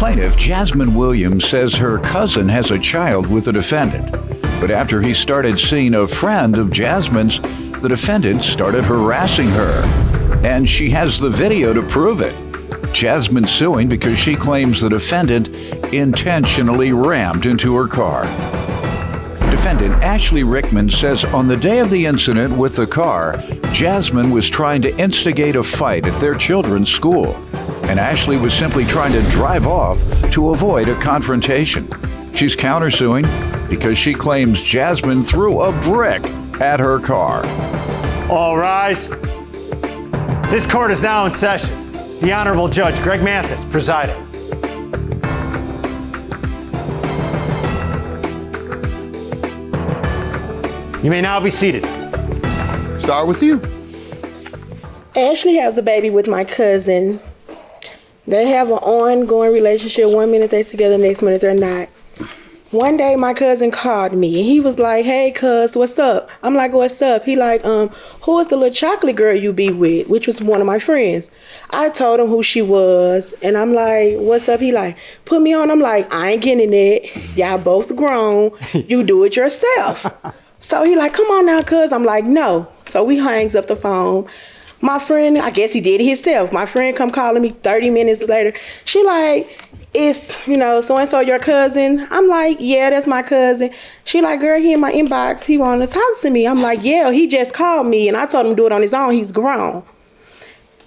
plaintiff, Jasmine Williams, says her cousin has a child with the defendant. But after he started seeing a friend of Jasmine's, the defendant started harassing her. And she has the video to prove it. Jasmine suing because she claims the defendant intentionally rammed into her car. Defendant Ashley Rickman says on the day of the incident with the car, Jasmine was trying to instigate a fight at their children's school, and Ashley was simply trying to drive off to avoid a confrontation. She's countersuing because she claims Jasmine threw a brick at her car. All rise. This court is now in session. The Honorable Judge Greg Mathis presiding. You may now be seated. Start with you. Ashley has a baby with my cousin. They have an ongoing relationship. 1 minute they're together, next minute they're not. One day my cousin called me and he was like, "Hey cuz, what's up?" I'm like, "What's up?" He like, "Who is the little chocolate girl you be with?" Which was one of my friends. I told him who she was and I'm like, "What's up?" He like, "Put me on." I'm like, "I ain't getting it. Y'all both grown. You do it yourself." So he like, "Come on now, cuz." I'm like, "No." So we hangs up the phone. My friend, I guess he did it himself. My friend come calling me 30 minutes later. She like, "It's, so-and-so your cousin?" I'm like, "Yeah, that's my cousin." She like, "Girl, he in my inbox. He want to talk to me." I'm like, "Yeah, he just called me and I told him to do it on his own. He's grown."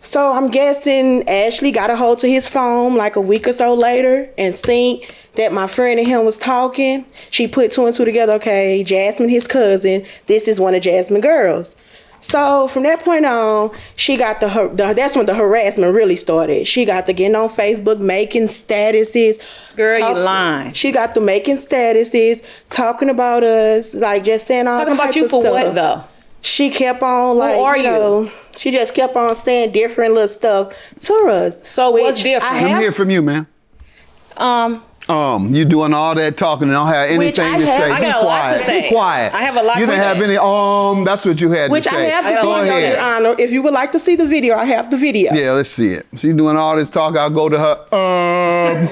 So I'm guessing Ashley got a hold to his phone like a week or so later and seen that my friend and him was talking. She put two and two together. Okay, Jasmine, his cousin. This is one of Jasmine girls. So from that point on, she got that's when the harassment really started. She got to getting on Facebook, making statuses. Girl, you lying. She got to making statuses, talking about us, like just saying all talking type about you of for stuff. What though? She kept on like, Who are you? She just kept on saying different little stuff to us. So what's different? Let me hear from you, man. You doing all that talking and don't have anything to say. I got a lot to say. Be quiet. I have a lot to say. You didn't have any, that's what you had Which to say. I have the video, Your Honor. If you would like to see the video, I have the video. Yeah, let's see it. She doing all this talk, I'll go to her,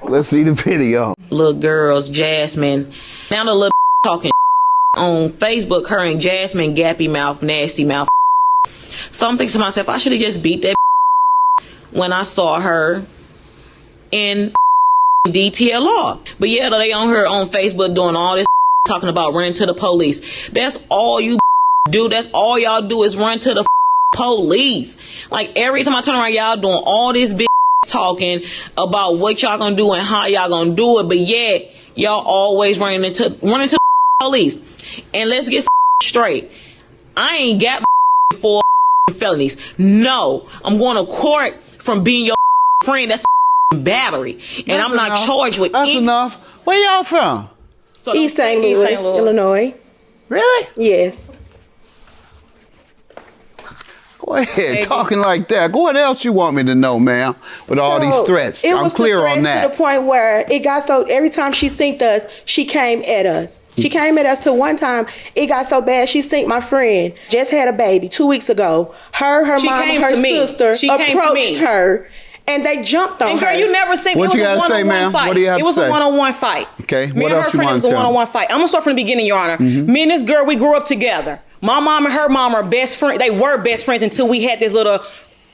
let's see the video. Little girls, Jasmine. Now the little talking on Facebook, her and Jasmine, gappy mouth, nasty mouth. So I'm thinking to myself, I should have just beat that when I saw her in DTLR. But yeah, they on her on Facebook doing all this talking about running to the police. That's all you do. That's all y'all do is run to the police. Like every time I turn around, y'all doing all this big talking about what y'all gonna do and how y'all gonna do it. But yeah, y'all always running to the police. And let's get straight. I ain't got for felonies. No, I'm going to court from being your friend. That's battery, and that's I'm not enough. Charged with. That's enough. Where y'all from? So East St. Louis, Illinois. Really? Yes. Go ahead, talking like that. What else you want me to know, ma'am? With all these threats, I'm clear on that. To the point where it got so every time she synced us, she came at us. She came at us to one time. It got so bad. She synced my friend. Just had a baby 2 weeks ago. Her mom, and her sister approached her. And they jumped on her. Girl, you never seen what it. You was a one-on-one fight. What do you have it was to say? A one-on-one fight. Okay. Me and her friend, it was a one-on-one fight. I'm gonna start from the beginning, Your Honor. Me and this girl, we grew up together. My mom and her mom are best friends. They were best friends until we had this little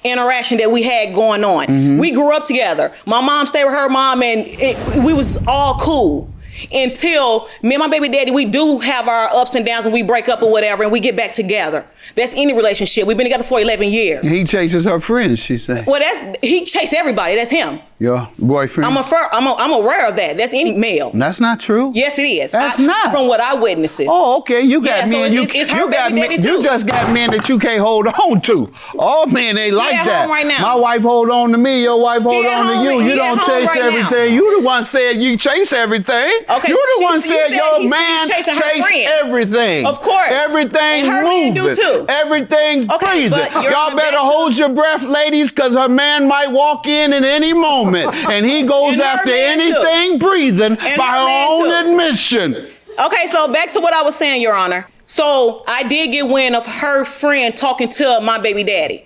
interaction that we had going on. We grew up together. My mom stayed with her mom, and we was all cool. Until me and my baby daddy, we do have our ups and downs and we break up or whatever and we get back together. That's any relationship. We've been together for 11 years. He chases her friends, she said. Well, he chased everybody. That's him. Your boyfriend? I'm aware of that. That's any male. That's not true. Yes, it is. That's not. From what I witnessed. Oh, okay. You got men. It's her baby daddy too. You just got men that you can't hold on to. All men ain't like that. Home right now. My wife hold on to me. Your wife hold on to you. You don't chase everything. You the one said you chase everything. Okay. You the one said your man chase everything. Of course. Everything and her moving. Man do too. Everything breathing. Y'all better hold your breath, ladies, because her man might walk in at any moment, and he goes after anything breathing by her own admission. Okay, so back to what I was saying, Your Honor. So I did get wind of her friend talking to my baby daddy.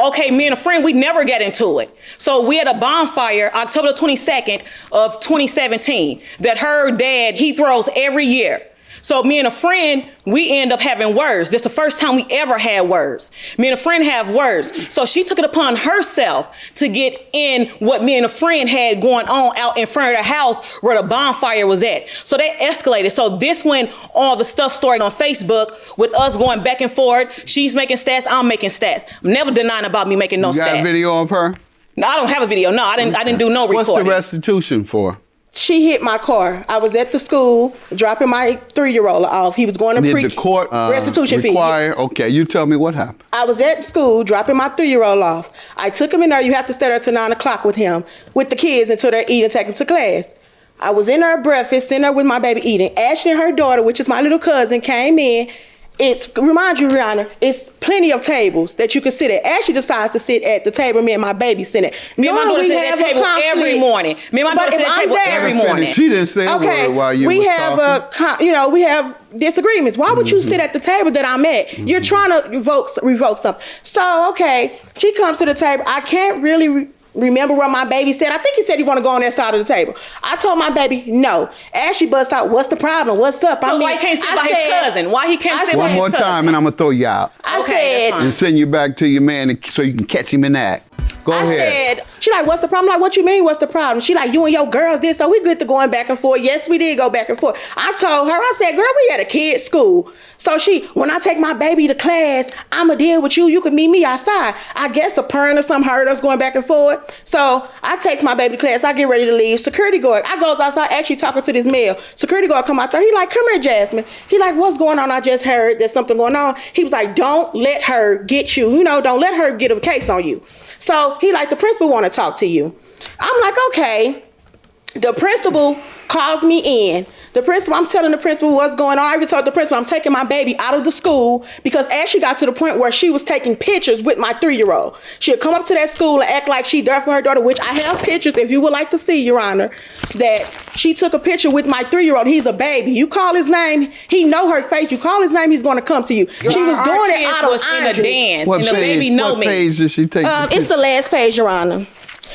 Okay, me and a friend, we never got into it. So we had a bonfire October 22nd of 2017 that her dad, he throws every year. So me and a friend, we end up having words. That's the first time we ever had words. Me and a friend have words. So she took it upon herself to get in what me and a friend had going on out in front of the house where the bonfire was at. So that escalated. So this when all the stuff started on Facebook with us going back and forth. She's making stats, I'm making stats. I'm never denying about me making no stats. You got a video of her? No, I don't have a video. No, I didn't do no recording. What's the restitution for? She hit my car. I was at the school dropping my 3-year-old off. He was going to preach. Did the court restitution require, fee. Okay, you tell me what happened. I was at school dropping my 3-year-old off. I took him in there. You have to stay there till 9 o'clock with him, with the kids until they're eating, take them to class. I was in there at breakfast, sitting there with my baby eating. Ashley and her daughter, which is my little cousin, came in. Remind you, Rihanna, it's plenty of tables that you can sit at. Ashley decides to sit at the table me and my baby sit at. Me and my daughter sit at that table every morning. Me and my daughter sit at that table every morning. She didn't say a word while you we was have talking. we have disagreements. Why would you sit at the table that I'm at? You're trying to revoke something. So, okay, she comes to the table. I can't really remember what my baby said. I think he said he want to go on that side of the table. I told my baby, no. Ashley bust out, what's the problem? What's up? Why he can't sit by his cousin? Why he can't sit by his cousin? One more time and I'm going to throw you out. I said, and send you back to your man so you can catch him in the act. Go ahead. She like, what's the problem? I'm like, what you mean, what's the problem? She like, you and your girls did, so we good to going back and forth. Yes, we did go back and forth. I told her, I said, girl, we at a kid's school. So when I take my baby to class, I'ma deal with you. You can meet me outside. I guess a parent or something heard us going back and forth. So I take my baby to class. I get ready to leave. Security guard, I goes outside actually talking to this male. Security guard come out there. He like, come here, Jasmine. He like, what's going on? I just heard there's something going on. He was like, don't let her get you. Don't let her get a case on you. So he like, the principal want to talk to you. I'm like, okay. The principal calls me in. I'm telling the principal what's going on. I even told the principal I'm taking my baby out of the school because Ashley got to the point where she was taking pictures with my 3-year-old. She'll come up to that school and act like she there for her daughter, which I have pictures, if you would like to see, Your Honor, that she took a picture with my 3-year-old. He's a baby. You call his name, he know her face. You call his name, he's going to come to you. She was doing it out of in a dance, and the baby know me. What page did she take? It's the last page, Your Honor.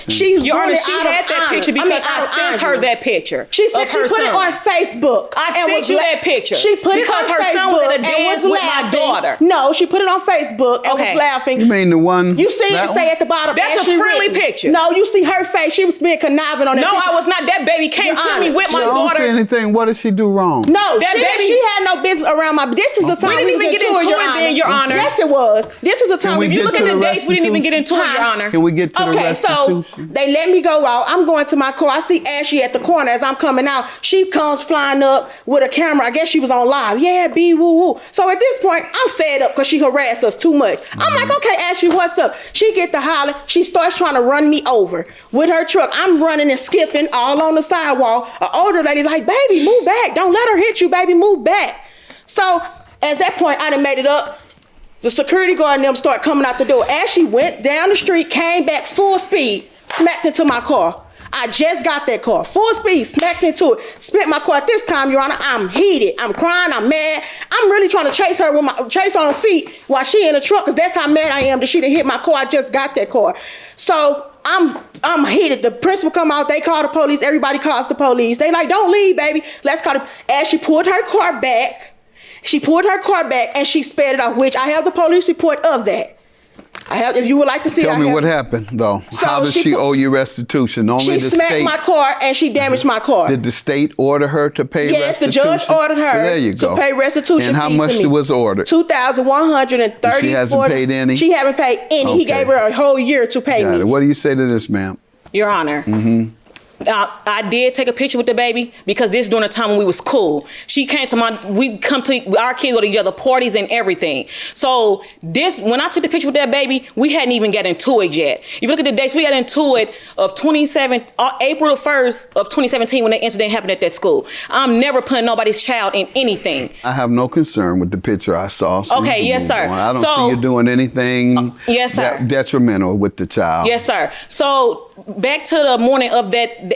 She had that picture because I sent her that picture. She said she put it on Facebook. I sent you that picture. She put it on Facebook because her son was at a dance with my daughter. No, she put it on Facebook and was laughing. You mean the one? You see it say at the bottom. That's a friendly picture. No, you see her face. She was being conniving on that picture. No, I was not. That baby came to me with my daughter. Don't say anything. What did she do wrong? No, she had no business around my. This is the time we didn't even get into it then, Your Honor. Yes, it was. This was the time. If you look at the dates, we didn't even get into it, Your Honor. Can we get to the restitution? So they let me go out. I'm going to my car. I see Ashley at the corner as I'm coming out. She comes flying up with a camera. I guess she was on live. Yeah, B woo woo. So at this point, I'm fed up because she harassed us too much. I'm like, okay, Ashley, what's up? She get to holler. She starts trying to run me over with her truck. I'm running and skipping all on the sidewalk. An older lady like, baby, move back. Don't let her hit you, baby. Move back. So at that point, I done made it up. The security guard and them start coming out the door. Ashley went down the street, came back full speed, smacked into my car. I just got that car. Full speed, smacked into it. Spent my car. At this time, Your Honor, I'm heated. I'm crying. I'm mad. I'm really trying to chase her with chase on her feet while she in the truck, because that's how mad I am that she didn't hit my car. I just got that car. So I'm heated. The principal come out. They call the police. Everybody calls the police. They like, don't leave, baby. Let's call the. As she pulled her car back, and she sped it off, which I have the police report of that. I have, if you would like to see. Tell me what happened, though. So how does she owe you restitution? Only she the smacked state, my car and she damaged my car. Did the state order her to pay restitution? Yes, the judge ordered her there you go. to pay restitution. And how fee much to me. was ordered? $2,130. She hasn't paid any? She haven't paid any. Okay. He gave her a whole year to pay me. What do you say to this, ma'am? Your Honor. I did take a picture with the baby because this is during a time when we was cool. She came to our kids go to each other parties and everything. So when I took the picture with that baby, we hadn't even got into it yet. If you look at the dates, we got into it of April the 1st of 2017 when that incident happened at that school. I'm never putting nobody's child in anything. I have no concern with the picture I saw. So okay, yes, sir. I don't see you doing anything yes, sir. Detrimental with the child. Yes, sir. So back to the morning of the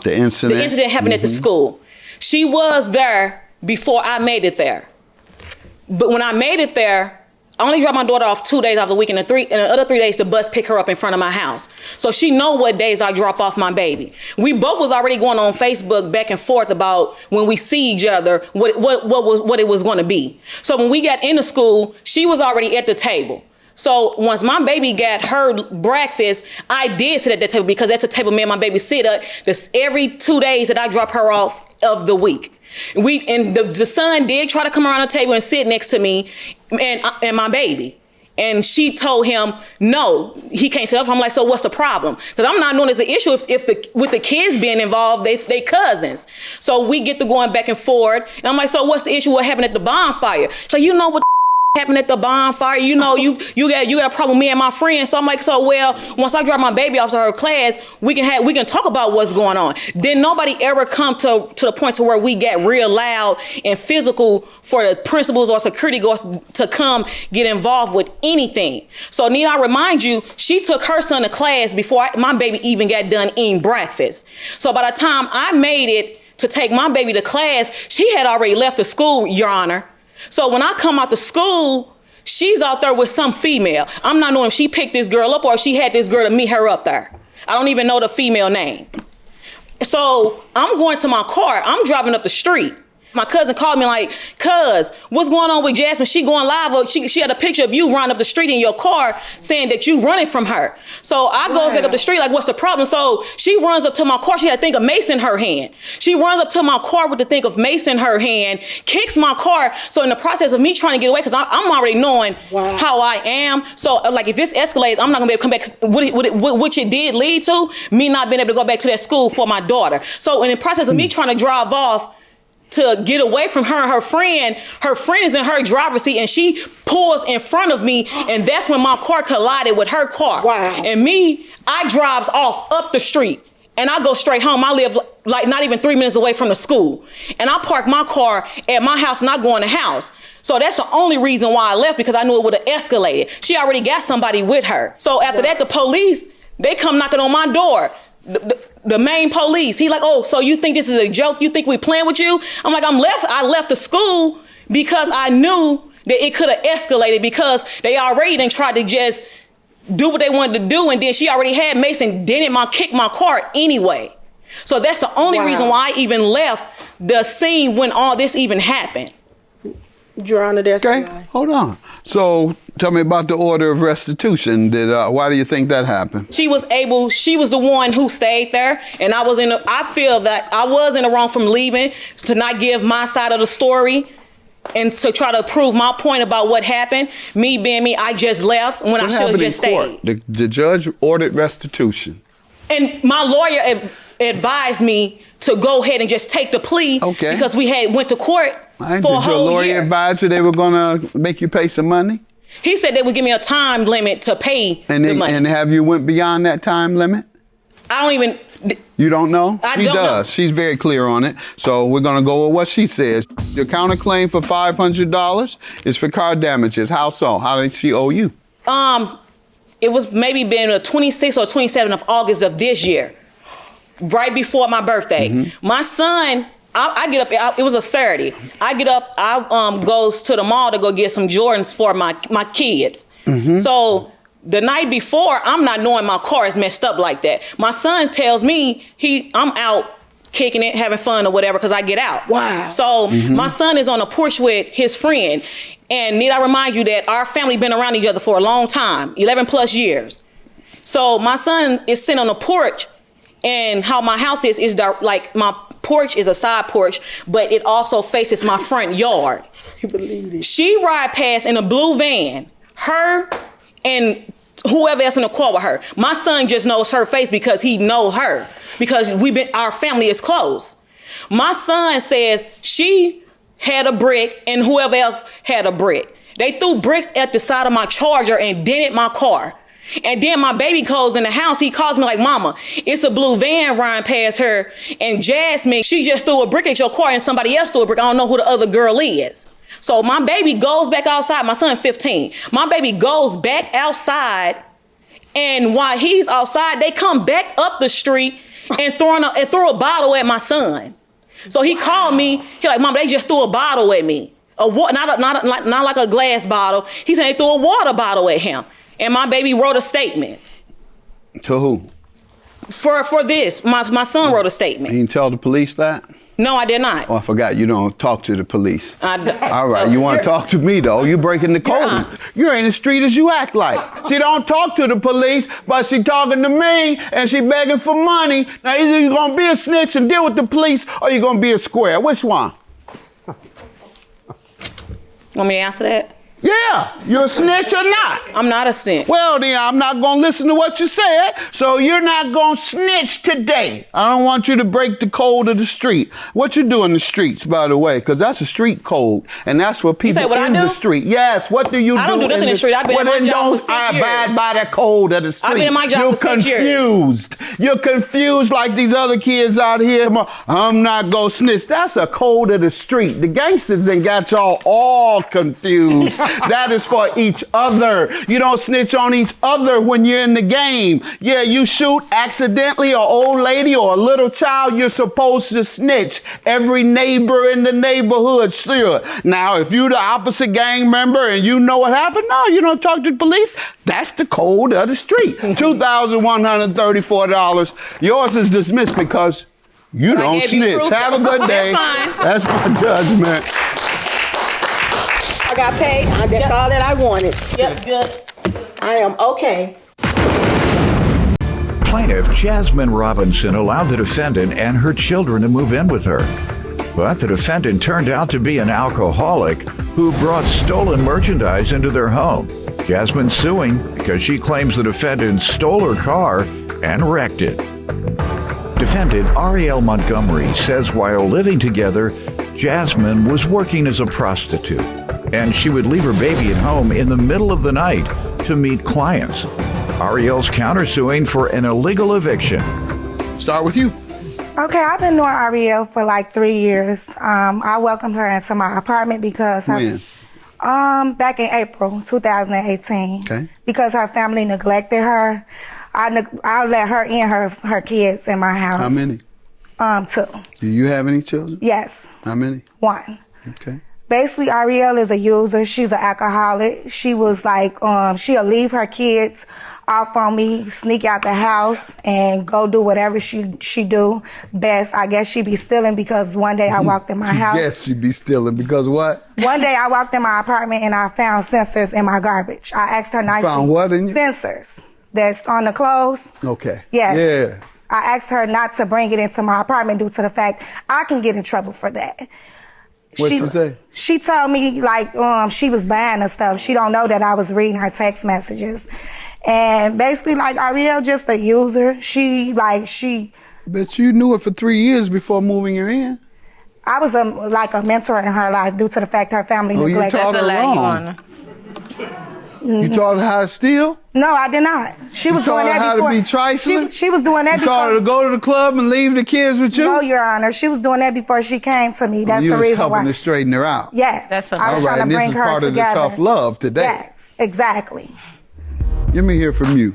incident. The incident happened at the school. She was there before I made it there. But when I made it there, I only drop my daughter off 2 days out of the week, and the other 3 days the bus pick her up in front of my house. So she know what days I drop off my baby. We both was already going on Facebook back and forth about when we see each other, what it was going to be. So when we got into school, she was already at the table. So once my baby got her breakfast, I did sit at that table because that's the table me and my baby sit at this every 2 days that I drop her off of the week. The son did try to come around the table and sit next to me and my baby. And she told him, no, he can't sit up. I'm like, so what's the problem? Because I'm not knowing there's an issue with the kids being involved, they cousins. So we get to going back and forth. And I'm like, so what's the issue? What happened at the bonfire? So you know what happened at the bonfire? You know, you got a problem with me and my friends. So I'm like, so well, once I drop my baby off to her class, we can talk about what's going on. Then nobody ever come to the point to where we get real loud and physical for the principals or security guards to come get involved with anything. So need I remind you, she took her son to class before my baby even got done eating breakfast. So by the time I made it to take my baby to class, she had already left the school, Your Honor. So when I come out to school, she's out there with some female. I'm not knowing if she picked this girl up or if she had this girl to meet her up there. I don't even know the female name. So I'm going to my car. I'm driving up the street. My cousin called me like, cuz, what's going on with Jasmine? She going live. She had a picture of you running up the street in your car saying that you running from her. So I goes back up the street like, what's the problem? So she runs up to my car. She had a thing of mace in her hand. She runs up to my car with the thing of mace in her hand, kicks my car. So in the process of me trying to get away, because I'm already knowing how I am. So like if this escalates, I'm not gonna be able to come back, which it did lead to, me not being able to go back to that school for my daughter. So in the process of me trying to drive off, to get away from her and her friend is in her driver's seat and she pulls in front of me and that's when my car collided with her car. Wow. And me, I drives off up the street and I go straight home. I live like not even 3 minutes away from the school. And I park my car at my house and I go in the house. So that's the only reason why I left, because I knew it would have escalated. She already got somebody with her. So after that, the police, they come knocking on my door. The main police, he like, oh, so you think this is a joke? You think we playing with you? I'm like, I left the school because I knew that it could have escalated because they already done tried to just do what they wanted to do. And then she already had Mason didn't kick my car anyway. So that's the only reason why I even left the scene when all this even happened. Your Honor, that's okay. Hold on. So tell me about the order of restitution. Why do you think that happened? She was the one who stayed there, and I feel that I was in the wrong from leaving to not give my side of the story and to try to prove my point about what happened. Me being me, I just left when I should have just stayed. The judge ordered restitution. And my lawyer advised me to go ahead and just take the plea because we had went to court for a whole year. Did your lawyer advise you they were going to make you pay some money? He said they would give me a time limit to pay the money. And have you went beyond that time limit? I don't even... You don't know? I don't know. She's very clear on it. So we're going to go with what she says. Your counterclaim for $500 is for car damages. How so? How did she owe you? It was maybe been the 26th or 27th of August of this year, right before my birthday. Mm-hmm. My son... I get up, it was a Saturday. I get up, I goes to the mall to go get some Jordans for my kids. Mm-hmm. So the night before, I'm not knowing my car is messed up like that. My son tells me I'm out kicking it, having fun or whatever, because I get out. Wow. So my son is on a porch with his friend. And need I remind you that our family been around each other for a long time, 11 plus years. So my son is sitting on the porch, and how my house is like my porch is a side porch, but it also faces my front yard. You believe it? She ride past in a blue van, her and whoever else in the car with her. My son just knows her face because he know her, because our family is close. My son says she had a brick and whoever else had a brick. They threw bricks at the side of my Charger and dented my car. And then my baby goes in the house. He calls me like, Mama, it's a blue van riding past her. And Jasmine, she just threw a brick at your car and somebody else threw a brick. I don't know who the other girl is. So my baby goes back outside. My son 15. My baby goes back outside. And while he's outside, they come back up the street and throw a bottle at my son. So he called me. He like, Mom, they just threw a bottle at me. Not like a glass bottle. He said they threw a water bottle at him. And my baby wrote a statement. To who? For this. My son wrote a statement. You didn't tell the police that? No, I did not. Oh, I forgot. You don't talk to the police. All right. So You want to talk to me, though. You're breaking the code. You ain't as street as you act like. She don't talk to the police, but she talking to me, and she begging for money. Now, either you're going to be a snitch and deal with the police, or you're going to be a square. Which one? Want me to answer that? Yeah. You're a snitch or not? I'm not a snitch. Well, then I'm not going to listen to what you said, so you're not going to snitch today. I don't want you to break the code of the street. What you do in the streets, by the way, because that's a street code, and that's for people in the street. Yes, what do you do? I don't do nothing in the street. I've been in my job for 6 years. I abide by that code of the street. I've been in my job for 6 years. You're confused. You're confused like these other kids out here. I'm not going to snitch. That's a code of the street. The gangsters done got y'all all confused. That is for each other. You don't snitch on each other when you're in the game. Yeah, you shoot accidentally an old lady or a little child, you're supposed to snitch. Every neighbor in the neighborhood should. Now, if you're the opposite gang member and you know what happened, no, you don't talk to the police. That's the code of the street. $2,134. Yours is dismissed because you don't snitch. Have a good day. That's fine. That's my judgment. I got paid. That's all that I wanted. Yep, good. I am okay. Plaintiff Jasmine Robinson allowed the defendant and her children to move in with her. But the defendant turned out to be an alcoholic who brought stolen merchandise into their home. Jasmine suing because she claims the defendant stole her car and wrecked it. Defendant Ariel Montgomery says while living together, Jasmine was working as a prostitute, and she would leave her baby at home in the middle of the night to meet clients. Ariel's countersuing for an illegal eviction. Start with you. Okay, I've been knowing Ariel for like 3 years. I welcomed her into my apartment because When? Back in April 2018. Okay. Because her family neglected her. I let her and her kids in my house. How many? 2. Do you have any children? Yes. How many? 1. Okay. Basically, Ariel is a user. She's an alcoholic. She was like, she'll leave her kids off on me, sneak out the house, and go do whatever she do best. I guess she be stealing because one day I walked in my house. Yes, she be stealing because what? One day I walked in my apartment and I found sensors in my garbage. I asked her nicely. Found what in you? Sensors that's on the clothes. Okay. Yes. Yeah. I asked her not to bring it into my apartment due to the fact I can get in trouble for that. What'd she say? She told me like she was buying her stuff. She don't know that I was reading her text messages. And basically like Ariel just a user. But you knew it for 3 years before moving her in. I was like a mentor in her life due to the fact her family neglected You taught her wrong. You taught her how to steal? No, I did not. She was doing that before. You taught her how to be trifling? She was doing that before. You taught her to go to the club and leave the kids with you? No, Your Honor. She was doing that before she came to me. That's the reason why. You was helping to straighten her out? Yes. I was trying to bring her together. All right, and this is part of the tough love today. Yes, exactly. Let me hear from you.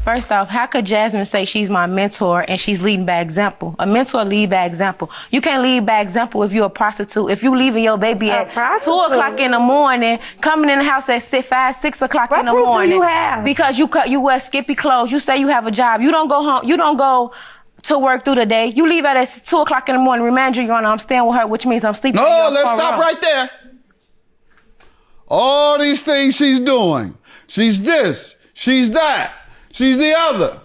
First off, how could Jasmine say she's my mentor and she's leading by example? A mentor lead by example. You can't lead by example if you're a prostitute. If you leaving your baby at 2 o'clock in the morning, coming in the house at 5, 6 o'clock in the morning. What proof do you have? Because you wear skimpy clothes. You say you have a job. You don't go home. You don't go to work through the day. You leave at 2 o'clock in the morning. Remind you, Your Honor, I'm staying with her, which means I'm sleeping. No, let's stop right there. All these things she's doing. She's this. She's that. She's the other.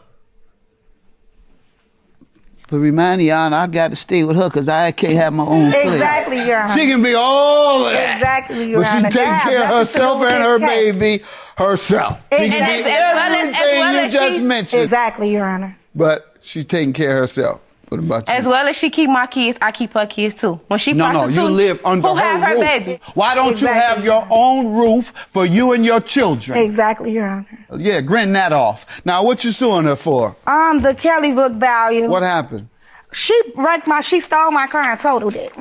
But remind you, Honor, I got to stay with her because I can't have my own place. Exactly, Your Honor. She can be all of that. Exactly, Your But Honor. she takes care of herself and her baby herself. She can be everything you just mentioned. Exactly, Your Honor. But she's taking care of herself. What about you? As well as she keep my kids, I keep her kids too. When she prostitute, you live under who her have her roof. baby? Why don't you have your own roof for you and your children? Exactly, Your Honor. Yeah, grin that off. Now, what you suing her for? The Kelly book value. What happened? She stole my car and totaled it.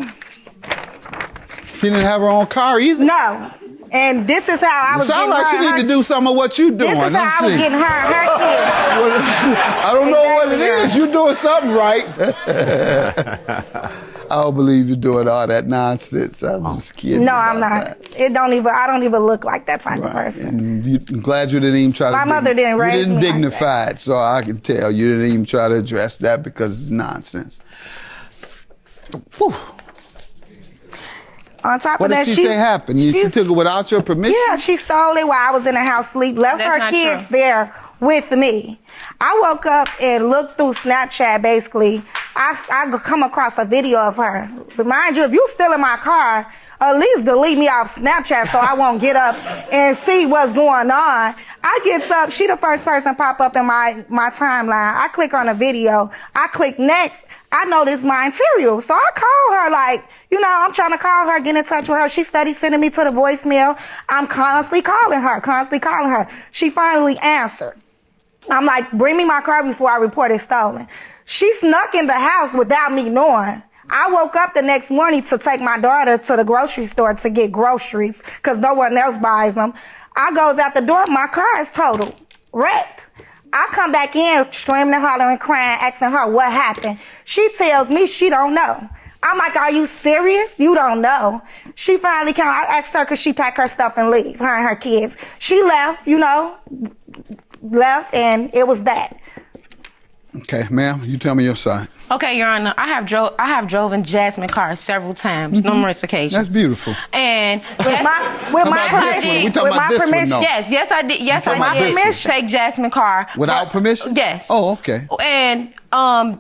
She didn't have her own car either? No. And this is how I was Sound getting like her. she need to do some of what you doing. This is how I was getting her kids. I don't know what it is. You're doing something right. I don't believe you're doing all that nonsense. I'm just kidding. No, I'm not. That. I don't even look like that type of person. And I'm glad you didn't even try to. My mother didn't raise me. You didn't like dignify that. it, so I can tell you didn't even try to address that because it's nonsense. Whew. On top What of that, did she say happened? She took it without your permission? Yeah, she stole it while I was in the house asleep, left That's her not kids true. there with me. I woke up and looked through Snapchat, basically. I come across a video of her. Remind you, if you still in my car, at least delete me off Snapchat so I won't get up and see what's going on. I gets up, she the first person pop up in my timeline. I click on a video. I click next. I know this my interior. So I call her like, I'm trying to call her, get in touch with her. She steady sending me to the voicemail. I'm constantly calling her. She finally answered. I'm like, bring me my car before I report it stolen. She snuck in the house without me knowing. I woke up the next morning to take my daughter to the grocery store to get groceries because no one else buys them. I goes out the door, my car is total wrecked. I come back in screaming and hollering, crying, asking her what happened. She tells me she don't know. I'm like, are you serious? You don't know. She finally came. I asked her could she pack her stuff and leave, her and her kids. She left, and it was that. Okay, ma'am, you tell me your side. Okay, Your Honor, I have drove in Jasmine car several times, numerous occasions. That's beautiful. And with my permission. We talking about this one, though. Yes, I did. Yes, I did take Jasmine car without permission. Yes. Oh, okay. And I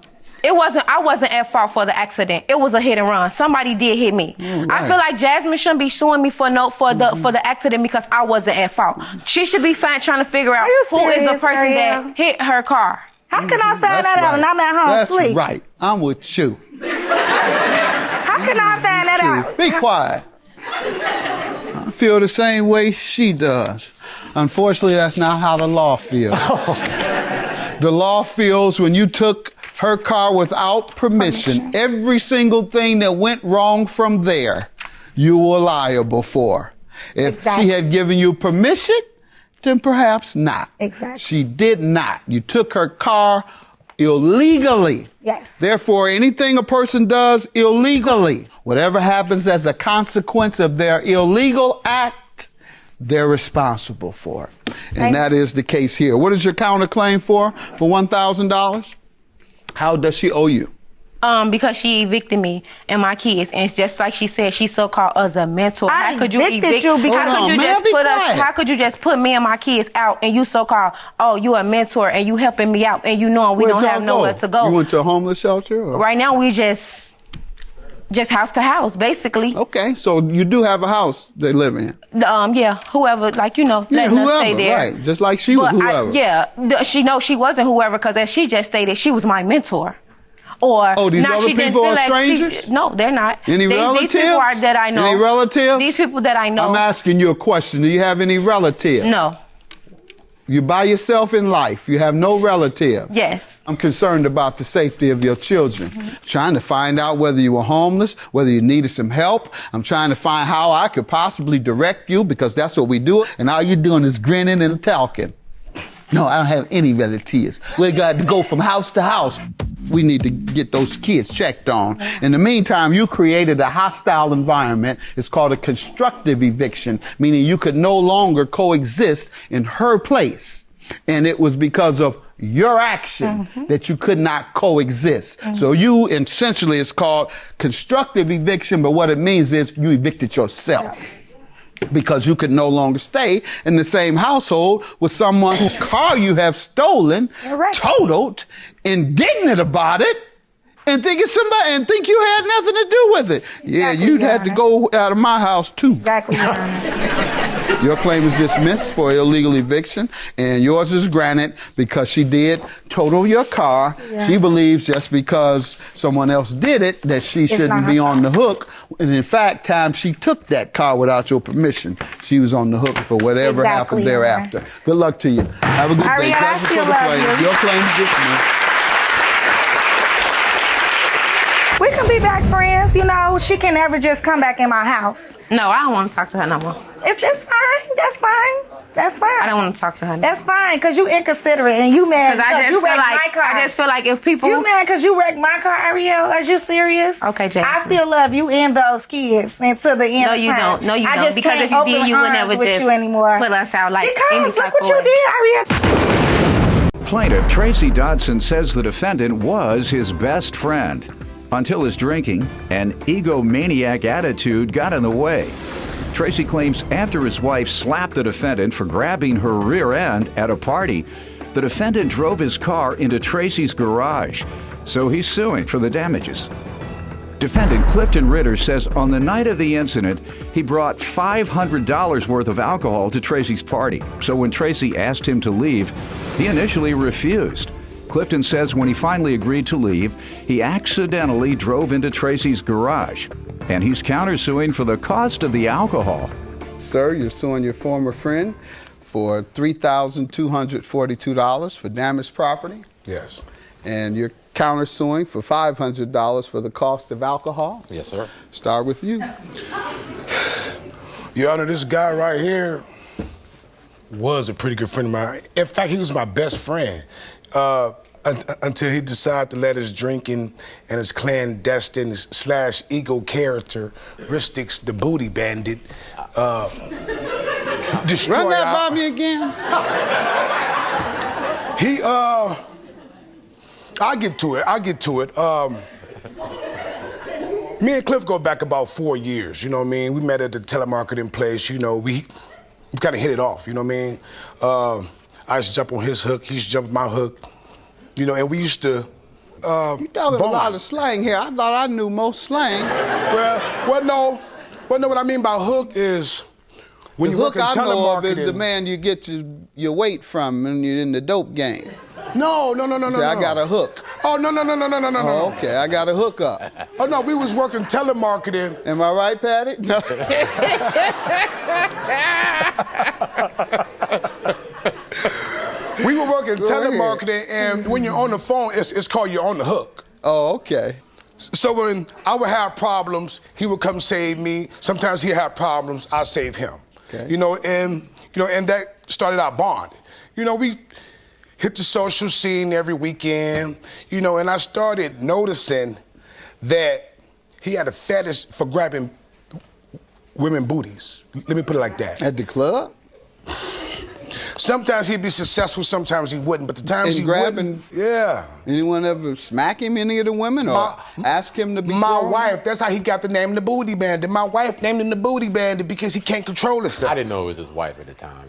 wasn't at fault for the accident. It was a hit and run. Somebody did hit me. Right. I feel like Jasmine shouldn't be suing me for the accident because I wasn't at fault. She should be trying to figure out who is the person that hit her car. How can I find that out and I'm at home asleep? That's right. I'm with you. How can I find that out? Be quiet. I feel the same way she does. Unfortunately, that's not how the law feels. The law feels when you took her car without permission, every single thing that went wrong from there, you were liable for. If she had given you permission, then perhaps not. Exactly. She did not. You took her car illegally. Yes. Therefore, anything a person does illegally, whatever happens as a consequence of their illegal act, they're responsible for it. And that is the case here. What is your counterclaim for $1,000? How does she owe you? Because she evicted me and my kids, and it's just like she said, she so-called as a mentor. How could you evict? How could you just put me and my kids out, and you so-called, you a mentor, and you helping me out, and you know we don't have nowhere to go. You went to a homeless shelter? Or? Right now we just house to house, basically. Okay, so you do have a house they live in. Yeah, whoever, letting us stay there. Right, just like she was whoever. She knows she wasn't whoever, because as she just stated, she was my mentor. Or these other people are strangers? No, they're not. Any relatives? These people that I know. Any relatives? These people that I know. I'm asking you a question. Do you have any relatives? No. You by yourself in life. You have no relatives. Yes. I'm concerned about the safety of your children. Trying to find out whether you were homeless, whether you needed some help. I'm trying to find how I could possibly direct you, because that's what we do. And all you're doing is grinning and talking. No, I don't have any relatives. We got to go from house to house. We need to get those kids checked on. In the meantime, you created a hostile environment. It's called a constructive eviction, meaning you could no longer coexist in her place. And it was because of your action that you could not coexist. So you, essentially, it's called constructive eviction, but what it means is you evicted yourself. Because you could no longer stay in the same household with someone whose car you have stolen, totaled, indignant about it, and think it's somebody, and think you had nothing to do with it. Exactly, You'd have to go out of my house too. Exactly, Your Honor. Your claim is dismissed for illegal eviction, and yours is granted because she did total your car. Yeah. She believes just because someone else did it that she shouldn't be on the hook. And in fact, time she took that car without your permission, she was on the hook for whatever happened thereafter. Good luck to you. Have a good day. I still love you. Your claim is dismissed. We can be back friends. She can never just come back in my house. No, I don't want to talk to her no more. That's fine. That's fine. That's fine. I don't want to talk to her. That's fine, because you inconsiderate and you mad because you wrecked my car. I just feel like if people... You mad because you wrecked my car, Ariel? Are you serious? Okay, Jasmine. I still love you and those kids until the end No, of you time. don't. No, you I don't. just Because can't if you did, open you would arms never with just you anymore. put us out like any Because type look what of you way. did, Ariel. Plaintiff Tracy Dodson says the defendant was his best friend until his drinking and egomaniac attitude got in the way. Tracy claims after his wife slapped the defendant for grabbing her rear end at a party, the defendant drove his car into Tracy's garage, so he's suing for the damages. Defendant Clifton Ritter says on the night of the incident, he brought $500 worth of alcohol to Tracy's party. So when Tracy asked him to leave, he initially refused. Clifton says when he finally agreed to leave, he accidentally drove into Tracy's garage, and he's countersuing for the cost of the alcohol. Sir, you're suing your former friend for $3,242 for damaged property. Yes. And you're countersuing for $500 for the cost of alcohol. Yes, sir. Start with you. Your Honor, this guy right here was a pretty good friend of mine. In fact, he was my best friend until he decided to let his drinking and his clandestine / ego characteristics, the booty bandit, destroy Run that by me again. I'll get to it. Me and Cliff go back about 4 years, you know what I mean? We met at the telemarketing place, you know, we kind of hit it off, you know what I mean? I used to jump on his hook, he used to jump on my hook, you know, and we used to, You talking a lot of slang here. I thought I knew most slang. No, what I mean by hook is when the you hook work in I know of is the telemarketing- man you get your weight from when you're in the dope game. No. Say, I got a hook. Oh, no. Oh, okay, I got a hook up. Oh, no, we was working telemarketing. Am I right, Patty? No. We were working Go ahead. telemarketing, and when you're on the phone, it's called you're on the hook. Oh, okay. So when I would have problems, he would come save me. Sometimes he'd have problems, I save him. Okay. And that started our bond. You know, we hit the social scene every weekend, and I started noticing that he had a fetish for grabbing women booties. Let me put it like that. At the club? Sometimes he'd be successful, sometimes he wouldn't, but the times he grabbing, wouldn't, yeah. Anyone ever smack him, any of the women, or ask him to be My thrown? wife, that's how he got the name the Booty Bandit. My wife named him the Booty Bandit because he can't control himself. I didn't know it was his wife at the time.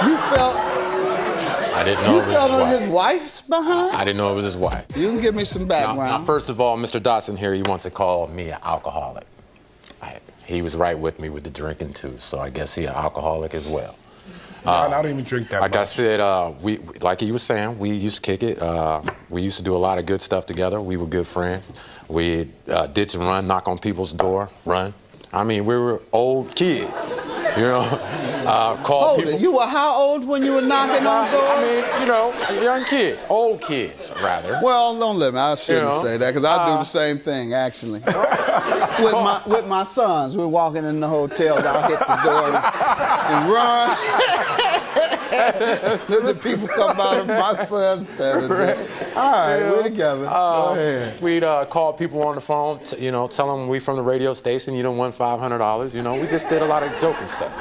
You felt I didn't know it was his on wife. his wife's behind? I didn't know it was his wife. You can give me some background. Now, first of all, Mr. Dodson here, he wants to call me an alcoholic. He was right with me with the drinking too, so I guess he's an alcoholic as well. I don't even drink that Like much. I said, we like he was saying, we used to kick it. We used to do a lot of good stuff together. We were good friends. We ditch and run, knock on people's door, run. I mean, we were old kids, call people. You were how old when you were knocking on doors? I mean, young kids, old kids, rather. Well, don't let me. I shouldn't say that because I do the same thing, actually. with my sons, we're walking in the hotels. I'll hit the door and run. So the people come out of my son's territory. All right, we're together. Go ahead. We'd call people on the phone, tell them we from the radio station, won $500. We just did a lot of joking stuff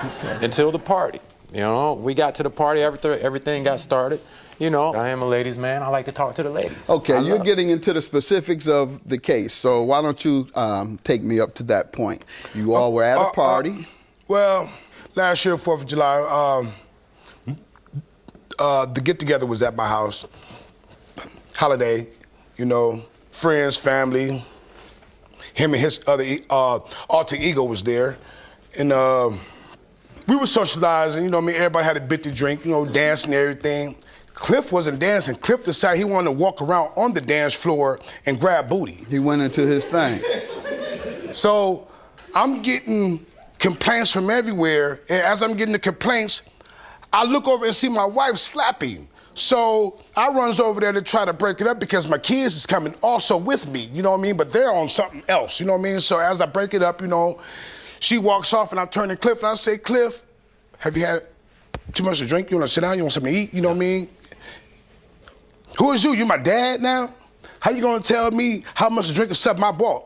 until the party. We got to the party, everything got started. I am a ladies' man. I like to talk to the ladies. Okay, you're getting into the specifics of the case, so why don't you take me up to that point? You all were at a party. Well, last year, 4th of July, the get-together was at my house. Holiday, friends, family. Him and his other alter ego was there. And we were socializing, everybody had a bit to drink, dancing and everything. Cliff wasn't dancing. Cliff decided he wanted to walk around on the dance floor and grab booty. He went into his thing. So I'm getting complaints from everywhere, and as I'm getting the complaints, I look over and see my wife slap him. So I runs over there to try to break it up because my kids is coming also with me, But they're on something else, So as I break it up, she walks off and I turn to Cliff and I say, Cliff, have you had too much to drink? You want to sit down? You want something to eat? You know what I mean? Who is you? You my dad now? How you gonna tell me how much to drink except my bought?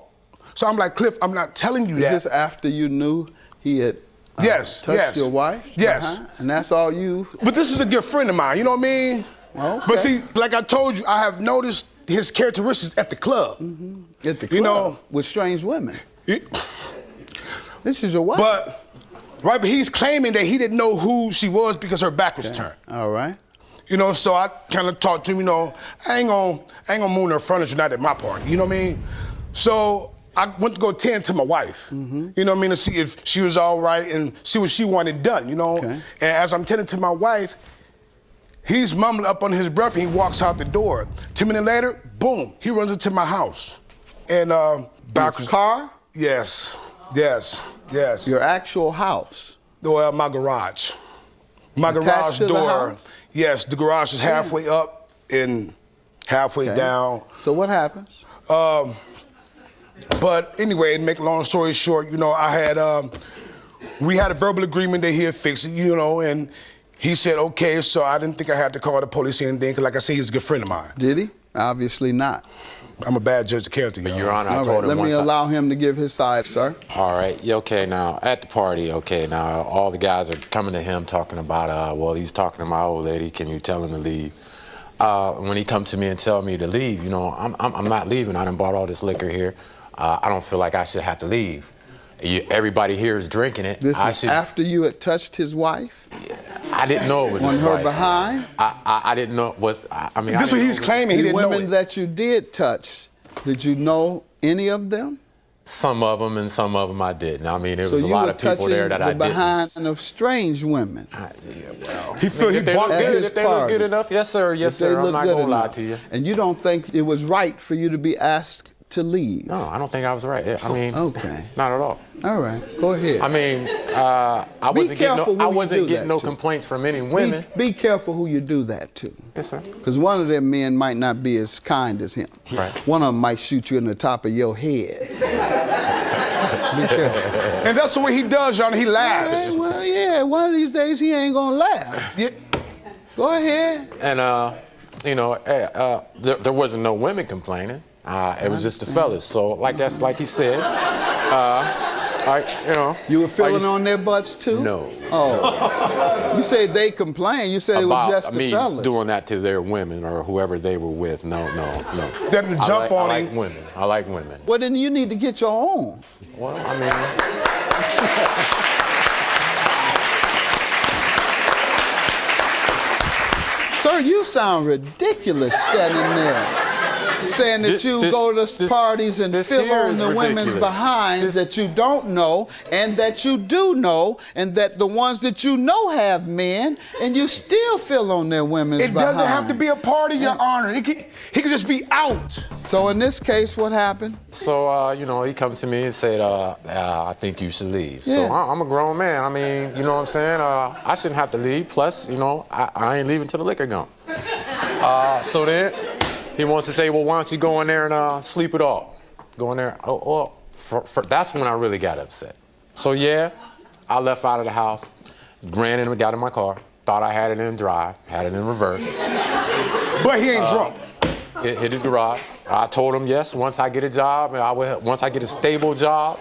So I'm like, Cliff, I'm not telling you that. Is this after you knew he had touched your wife? Yes. And that's all you? But this is a good friend of mine, you know what I mean? Okay. But see, like I told you, I have noticed his characteristics at the club. At the club? You know, with strange women? This is your wife? But he's claiming that he didn't know who she was because her back was turned. All right. You know, so I kind of talked to him, you know, I ain't gonna move her furniture, not at my party, you know what I mean? So I went to go tend to my wife, you know what I mean, to see if she was all right and see what she wanted done, you know? Okay. And as I'm tending to my wife, he's mumbling up on his breath and he walks out the door. 10 minutes later, boom, he runs into my house. And his car? Yes. Your actual house? Well, my garage. My Attached garage to the door. house? Yes, the garage is halfway up and halfway down. So what happens? But anyway, to make a long story short, you know, we had a verbal agreement that he'd fix it, you know, and he said, okay, so I didn't think I had to call the police or anything, because like I said, he's a good friend of mine. Did he? Obviously not. I'm a bad judge of character. But Your Honor, I All told right, him let me one time. allow him to give his side, sir. All right, yeah, okay, now, at the party, okay, now, all the guys are coming to him talking about, well, he's talking to my old lady, can you tell him to leave? When he comes to me and tell me to leave, you know, I'm not leaving. I done bought all this liquor here. I don't feel like I should have to leave. Everybody here is drinking it. This is after you had touched his wife? I didn't know it was his On her wife. behind? I didn't know it was, I mean, This is what he's claiming, he The didn't know women it. that you did touch, did you know any of them? Some of them and some of them I didn't. I mean, there So was a you lot were of people there that I touching the didn't. behind of strange women. He feel he If they look at good, his if they look party. good enough, yes sir, yes If they sir, I'm look not good gonna lie enough. to you. And you don't think it was right for you to be asked to leave? No, I don't think I was right. I mean, Okay. not at all. All right, go ahead. I mean, I wasn't careful who you do getting that no to. complaints from any women. Be careful who you do that to. Yes, sir. Because one of them men might not be as kind as him. Right. One of them might shoot you in the top of your head. Be careful. And that's the way he does, y'all, he laughs. Well, yeah, one of these days he ain't gonna laugh. Yeah. Go ahead. And, you know, there wasn't no women complaining. It was just the fellas. So, like he said, you know. You were feeling on their butts too? No. Oh. You said they complained. You said it was just the me fellas. doing that to their women or whoever they were with. No. Them to jump on I him. like women. I like women. Well, then you need to get your own. Well, I mean. Sir, you sound ridiculous standing there. Saying that you go to parties and fill on the women's behinds that you don't know and that you do know, and that the ones that you know have men, and you still fill on their women's behinds. It doesn't have to be a party, Your Honor. He could just be out. So in this case, what happened? So, you know, he comes to me and said, I think you should leave. Yeah. So I'm a grown man. I mean, you know what I'm saying? I shouldn't have to leave. Plus, you know, I ain't leaving till the liquor gone. So then he wants to say, well, why don't you go in there and sleep it off? Go in there. That's when I really got upset. So, yeah, I left out of the house, ran in and got in my car, thought I had it in drive, had it in reverse. But he ain't drunk. Hit his garage. I told him, yes, once I get a job, once I get a stable job,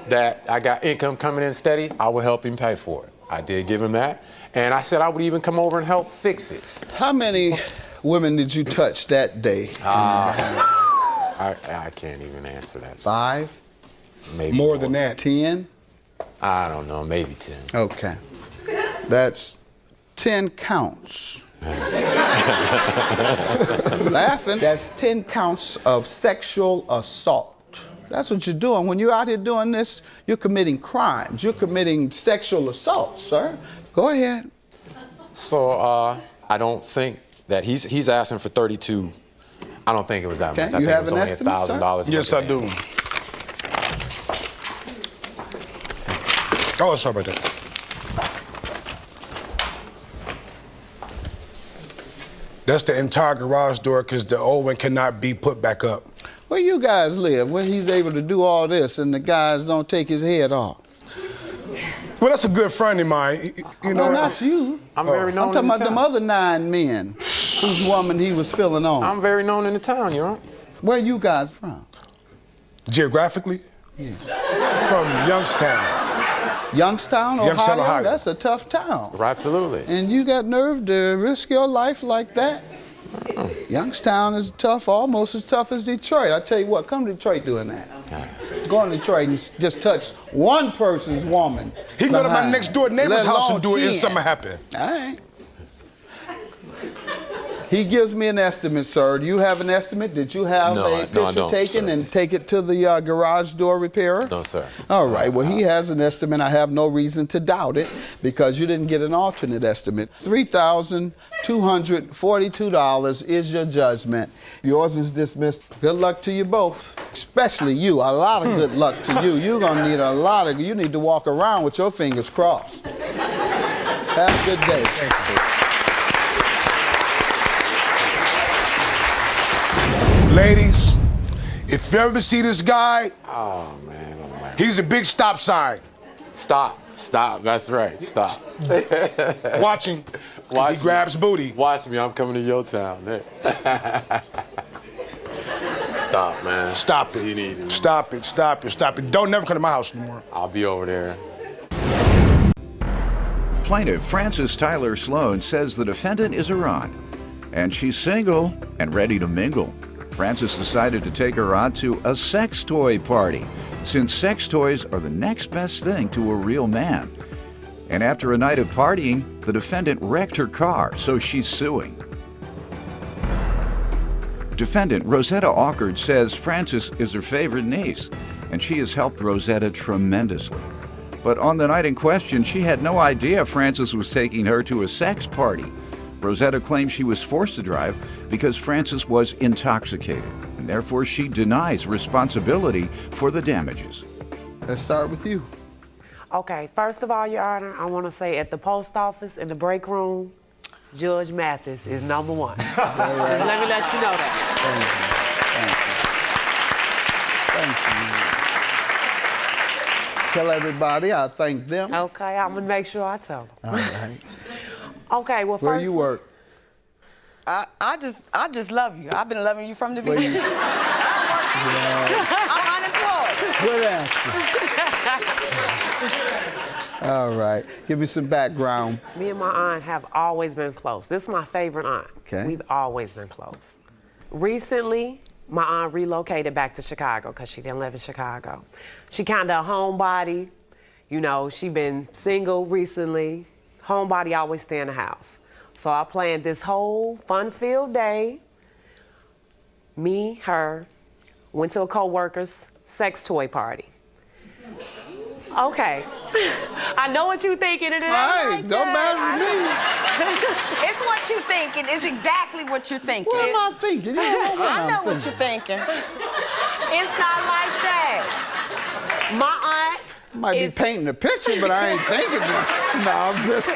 that I got income coming in steady, I will help him pay for it. I did give him that. And I said I would even come over and help fix it. How many women did you touch that day? I can't even answer that. 5? Maybe More than that. 10? I don't know, maybe 10. Okay. That's 10 counts. Laughing. That's 10 counts of sexual assault. That's what you're doing. When you're out here doing this, you're committing crimes. You're committing sexual assault, sir. Go ahead. So I don't think that he's asking for 32. I don't think it was that much. I think have it was an only estimate, $1,000. Yes, I do. Oh, sorry about that. That's the entire garage door because the old one cannot be put back up. Where you guys live, where he's able to do all this and the guys don't take his head off? Well, that's a good friend of mine. You know, No, not you. I'm very known I'm talking in the about them town. other 9 men whose woman he was filling on. I'm very known in the town, Your Honor. Where you guys from? geographically, from Youngstown. Youngstown, Ohio? Youngstown, Ohio. That's a tough town. Absolutely. And you got nerve to risk your life like that? Youngstown is tough, almost as tough as Detroit. I tell you what, come to Detroit doing that. Go to Detroit and just touch one person's woman. He can go to my next door neighbor's Let house alone and do it and 10. something happen. All right. He gives me an estimate, sir. Do you have an estimate? Did you have a picture I don't, taken sir. and take it to the garage door repairer? No, sir. All right. Well, he has an estimate. I have no reason to doubt it because you didn't get an alternate estimate. $3,242 is your judgment. Yours is dismissed. Good luck to you both, especially you. A lot of good luck to you. You're going to need a lot of, you need to walk around with your fingers crossed. Have a good day. Thank you. Ladies, if you ever see this guy, Oh, man. he's a big stop sign. Stop. That's right. Stop. Watch him. 'Cause he grabs booty. Watch me. I'm coming to your town next. Stop, man. Stop it. You need it. Stop it. Stop it. Stop it. Don't never come to my house anymore. I'll be over there. Plaintiff Frances Tyler Sloan says the defendant is Iran, and she's single and ready to mingle. Frances decided to take her on to a sex toy party, since sex toys are the next best thing to a real man. And after a night of partying, the defendant wrecked her car, so she's suing. Defendant Rosetta Awkward says Frances is her favorite niece, and she has helped Rosetta tremendously. But on the night in question, she had no idea Frances was taking her to a sex party. Rosetta claims she was forced to drive because Frances was intoxicated, and therefore she denies responsibility for the damages. Let's start with you. Okay, first of all, Your Honor, I want to say at the post office, in the break room, Judge Mathis is number one. Just let me let you know that. Thank you. Tell everybody I thank them. Okay, I'm going to make sure I tell them. All right. Okay, well, Where first... you work? I just love you. I've been loving you from the Where beginning. you? I'm unemployed. Good answer. All right. Give me some background. Me and my aunt have always been close. This is my favorite aunt. Okay. We've always been close. Recently, my aunt relocated back to Chicago because she didn't live in Chicago. She kind of a homebody. You know, she been single recently. Homebody always stay in the house. So I planned this whole fun-filled day. Me, her, went to a co-worker's sex toy party. Okay. I know what you're thinking. It Hey, don't matter to me. It's what you thinking. It's exactly what you're thinking. What am I thinking? You don't know what I I'm know what thinking. you're thinking. It's not like that. My aunt Might be painting a picture, but I ain't thinking it. No, I'm just...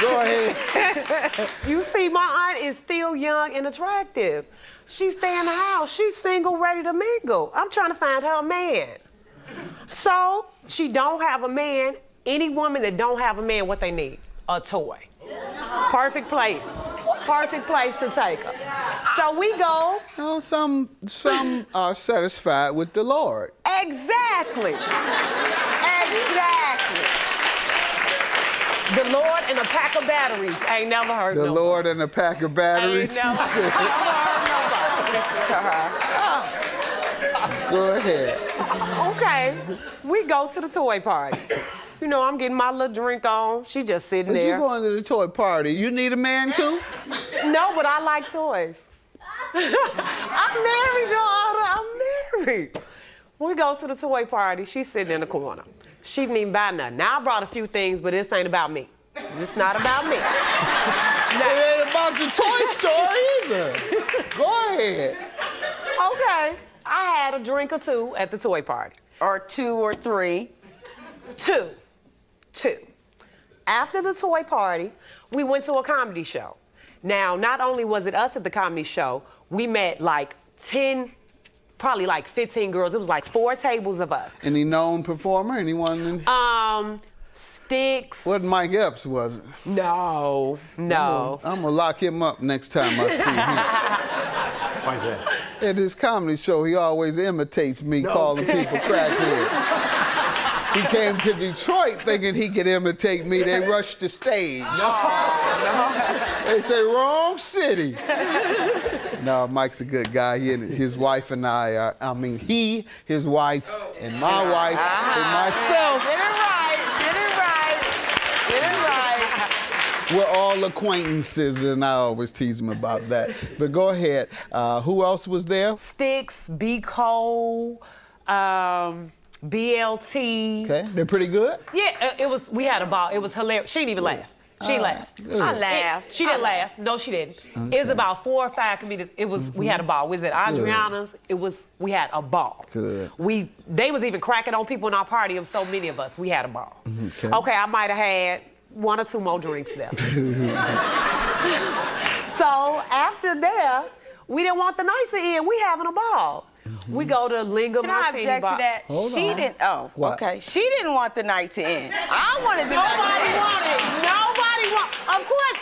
Go ahead. You see, my aunt is still young and attractive. She stay in the house. She's single, ready to mingle. I'm trying to find her a man. So, she don't have a man. Any woman that don't have a man, what they need? A toy. Perfect place. Perfect place to take her. So we go. No, some are satisfied with the Lord. Exactly. Exactly. The Lord and a pack of batteries. I ain't never heard The nobody. Lord and a pack of batteries, she Ain't never said. Listen to her. Go ahead. Okay, we go to the toy party. You know, I'm getting my little drink on. She just sitting But there. you going to the toy party. You need a man too? No, but I like toys. I'm married, Your Honor. I'm married. We go to the toy party. She's sitting in the corner. She didn't even buy nothing. Now, I brought a few things, but this ain't about me. It's not about me. It ain't about the toy store either. Go ahead. Okay, I had a drink or two at the toy party. Or 2 or 3. Two. After the toy party, we went to a comedy show. Now, not only was it us at the comedy show, we met like 10 probably like 15 girls. It was like 4 tables of us. Any known performer? Anyone? Sticks. What Mike Epps was it? No. I'm gonna lock him up next time I see him. Why is that? At his comedy show, he always imitates me calling people crackheads. He came to Detroit thinking he could imitate me. They rushed the stage. They say, wrong city. No, Mike's a good guy. He and his wife and I are, his wife, and my wife, and myself. Get it right. We're all acquaintances, and I always tease him about that. But go ahead. Who else was there? Sticks, B. Cole, BLT. Okay, they're pretty good? Yeah, it was. We had a ball. It was hilarious. She didn't even laugh. She laughed. Good. I laughed. She didn't laugh. No, she didn't. It was about 4 or 5 comedians. It was. We had a ball. Was it Adriana's? It was. We had a ball. Good. They was even cracking on people in our party. Of so many of us, we had a ball. Okay. Okay, I might have had 1 or 2 more drinks left. So after that, we didn't want the night to end. We having a ball. We go to Linga Can I Martini object bar. to that? Hold She on. didn't. Oh, What? okay. She didn't want the night to end. I wanted the night to end. Nobody wanted. Of course,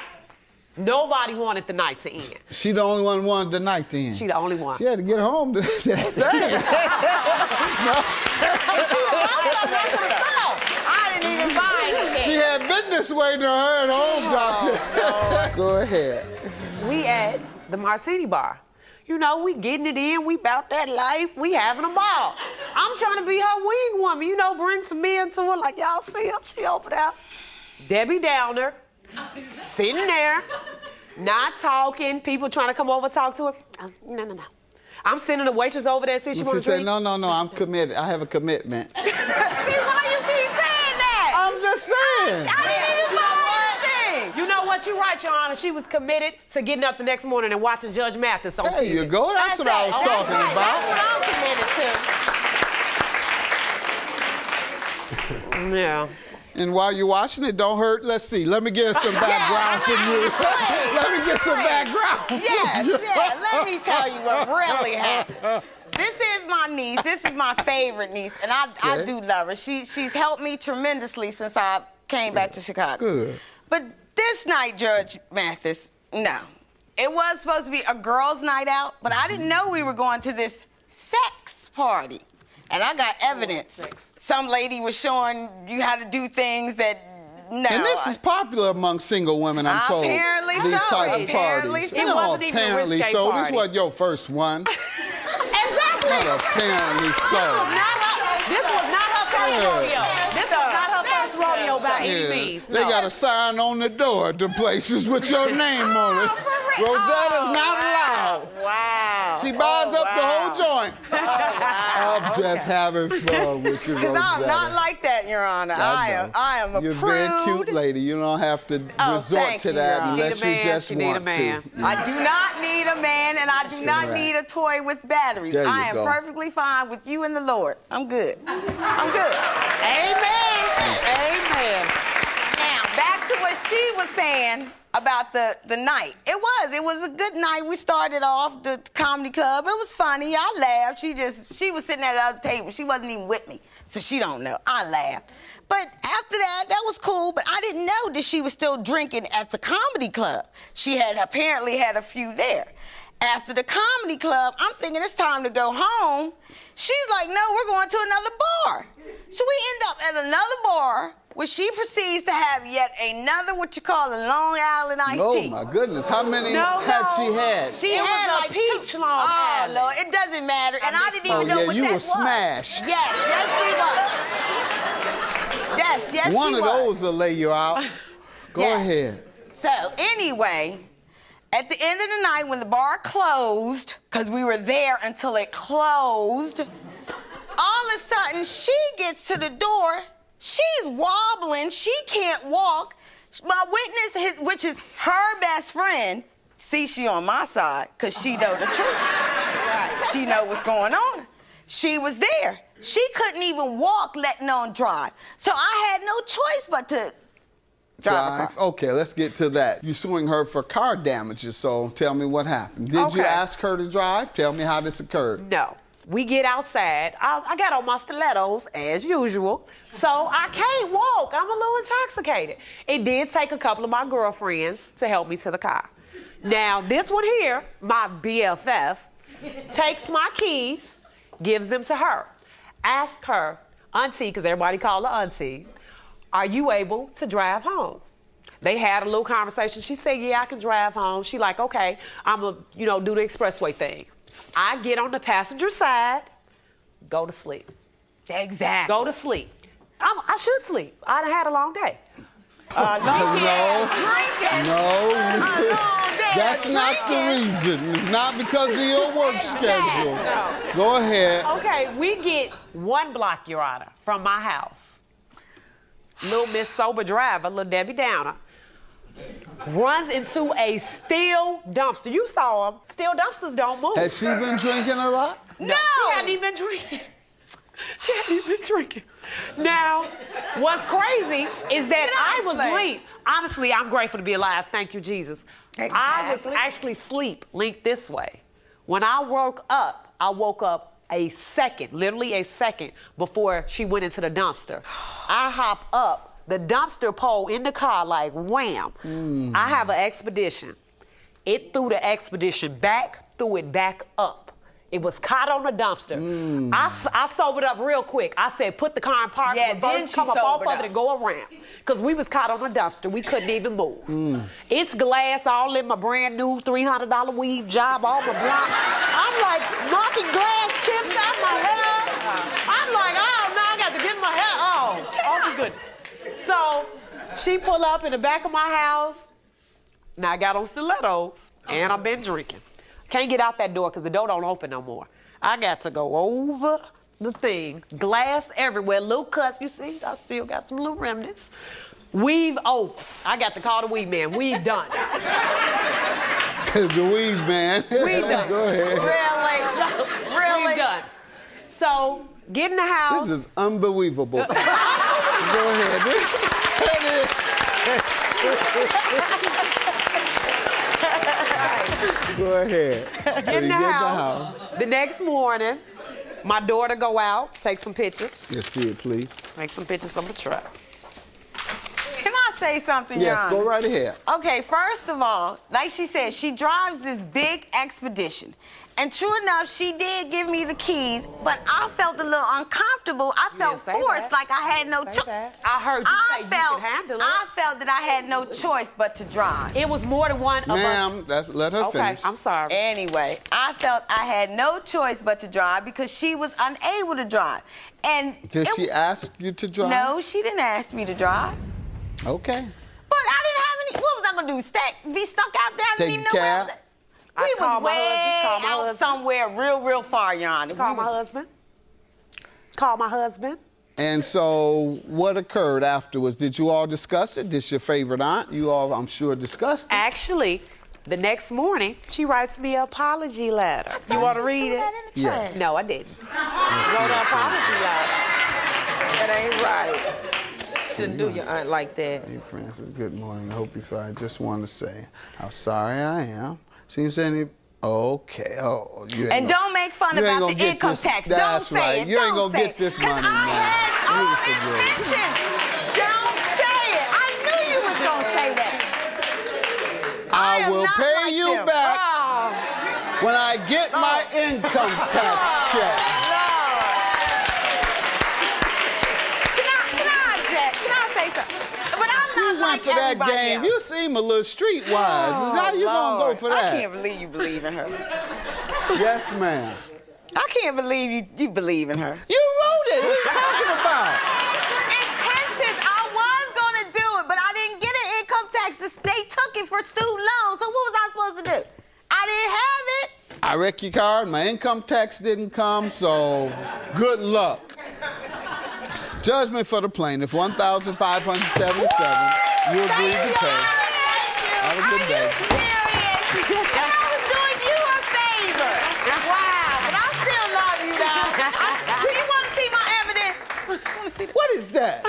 nobody wanted the night to end. She the only one who wanted the night to end. She the only one. She had to get home to that thing. I didn't even buy anything. She had business waiting on her at home, doctor. Go ahead. We at the Martini bar. You know, we getting it in. We about that life. We having a ball. I'm trying to be her wing woman. You know, bring some men to her like y'all see her. She over there. Debbie Downer, sitting there, not talking. People trying to come over talk to her. No. I'm sending the waitress over there. See she want She to said, drink. no, I'm committed. I have a commitment. See, why you keep saying that? I'm just saying. I didn't even buy anything. You know what? You're right, Your Honor. She was committed to getting up the next morning and watching Judge Mathis on There TV. you go. That's what I was talking right. about. That's what I'm committed to. Yeah. And while you're watching it, don't hurt. Let's see. Let me get some background from you. Let me get some background from you. Let me tell you what really happened. This is my niece. This is my favorite niece, and I do love her. She's helped me tremendously since I came back to Chicago. Good. But this night, Judge Mathis, no. It was supposed to be a girls' night out, but I didn't know we were going to this sex party. And I got evidence. Some lady was showing you how to do things that, no. And this is popular among single women, I'm told. Apparently These so. type of Apparently parties. so. It wasn't even a apparently risque so. party. This wasn't your first one. Exactly. Not apparently so. This was not her first rodeo. This was not her first rodeo by any means. They got a sign on the door at the places with your name on it. Rosetta's not allowed. Wow. She buys up the whole joint. I'm just having fun with you, Rosetta. Because I'm not like that, Your Honor. I am a You're a prude. very cute lady. You don't have to resort thank to you, that Your Honor. unless you just want to. I do not need a man, and I do not need a toy with batteries. There you I am go. perfectly fine with you and the Lord. I'm good. I'm good. Amen. Amen. Now, back to what she was saying about the night. It was a good night. We started off the comedy club. It was funny. I laughed. She was sitting at the other table. She wasn't even with me, so she don't know. I laughed. But after that was cool, but I didn't know that she was still drinking at the comedy club. She had apparently had a few there. After the comedy club, I'm thinking it's time to go home. She's like, no, we're going to another bar. So we end up at another bar where she proceeds to have yet another, what you call a Long Island iced tea. Oh, my goodness. How many had she had? She It had was a like peach two. Long Oh, Island. Lord, it doesn't matter. And I didn't even know what you that were was. smashed. Yes, she was. Yes, One she of was. those will lay you out. Go ahead. So anyway, at the end of the night when the bar closed, because we were there until it closed, all of a sudden she gets to the door. She's wobbling. She can't walk. My witness, which is her best friend, see, she on my side because she know the truth. She know what's going on. She was there. She couldn't even walk, letting on drive. So I had no choice but to drive a car. Okay, let's get to that. You suing her for car damages, so tell me what happened. Did you ask her to drive? Tell me how this occurred. No. We get outside. I got on my stilettos as usual, so I can't walk. I'm a little intoxicated. It did take a couple of my girlfriends to help me to the car. Now, this one here, my BFF, takes my keys, gives them to her. Ask her, auntie, because everybody call her auntie, are you able to drive home? They had a little conversation. She said, yeah, I can drive home. She like, okay, I'm going to, do the expressway thing. I get on the passenger side, go to sleep. Exactly. Go to sleep. I should sleep. I done had a long day. That's not the reason. It's not because of your work schedule. No. Go ahead. Okay, we get 1 block, Your Honor, from my house. Little Miss Sober Driver, little Debbie Downer, runs into a steel dumpster. You saw them. Steel dumpsters don't move. Has she been drinking a lot? No. She hadn't even been drinking. She hadn't even been drinking. Now, what's crazy is that I was asleep. Honestly, I'm grateful to be alive. Thank you, Jesus. Exactly. I was actually asleep, linked this way. When I woke up a second, literally a second before she went into the dumpster. I hop up, the dumpster pole in the car like wham. I have an expedition. It threw the expedition back, threw it back up. It was caught on the dumpster. I sobered up real quick. I said, put the car in park, reverse, come up off of it and go around. Because we was caught on the dumpster. We couldn't even move. It's glass all in my brand new $300 weave job, all my block. I'm like knocking glass chips out my hair. I'm like, oh, no, I got to get my hair on. Oh, my goodness. So she pull up in the back of my house. Now I got on stilettos, and I've been drinking. Can't get out that door because the door don't open no more. I got to go over the thing. Glass everywhere, little cuts. You see, I still got some little remnants. Weave over. I got to call the weave man. Weave done. The weave man. Weave done. Go ahead. Really? Weave done. So, get in the house. This is unbelievable. Go ahead. Go ahead. So Get in the house. The next morning, my daughter go out, take some pictures. Let's see it, please. Make some pictures of the truck. Can I say something, Your Yes, Honor? go right ahead. Okay, first of all, like she said, she drives this big expedition. And true enough, she did give me the keys, but I felt a little uncomfortable. I felt forced, like I had no choice. I heard you say you should handle it. I felt that I had no choice but to drive. It was more than one of us. Ma'am, let her finish. Okay, I'm sorry. Anyway, I felt I had no choice but to drive because she was unable to drive. And Did she ask you to drive? No, she didn't ask me to drive. Okay. But I didn't have any. What was I gonna do? Be stuck out there? I didn't even know where I was. We was way out somewhere real far, Your Honor. Call my husband. Call my husband. And so, what occurred afterwards? Did you all discuss it? Did your favorite aunt? You all, I'm sure, discussed it. Actually, the next morning, she writes me an apology letter. You want to read it? Yes. No, I didn't. Wrote an apology letter. That ain't right. Shouldn't do your aunt like that. Hey, Francis, good morning. I hope you're fine. I just want to say how sorry I am. She didn't say any. Okay. Oh, you ain't And don't make fun about the income tax. Don't say it. You ain't gonna get this money, man. I had all intention. Don't say it. I knew you was gonna say that. I will pay you back when I get my income tax check. You went for that game. You seem a little streetwise. How you gonna go for that? I can't believe you believe in her. Yes, ma'am. I can't believe you believe in her. You wrote it. What are you talking about? Intentions. I was gonna do it, but I didn't get an income tax. They took it for student loans. So what was I supposed to do? I didn't have it. I wrecked your card. My income tax didn't come, so good luck. Judgment for the plaintiff, $1,577. You agreed to pay. Have a good day. And I was doing you a favor. Wow, but I still love you, though. Do you want to see my evidence? What is that?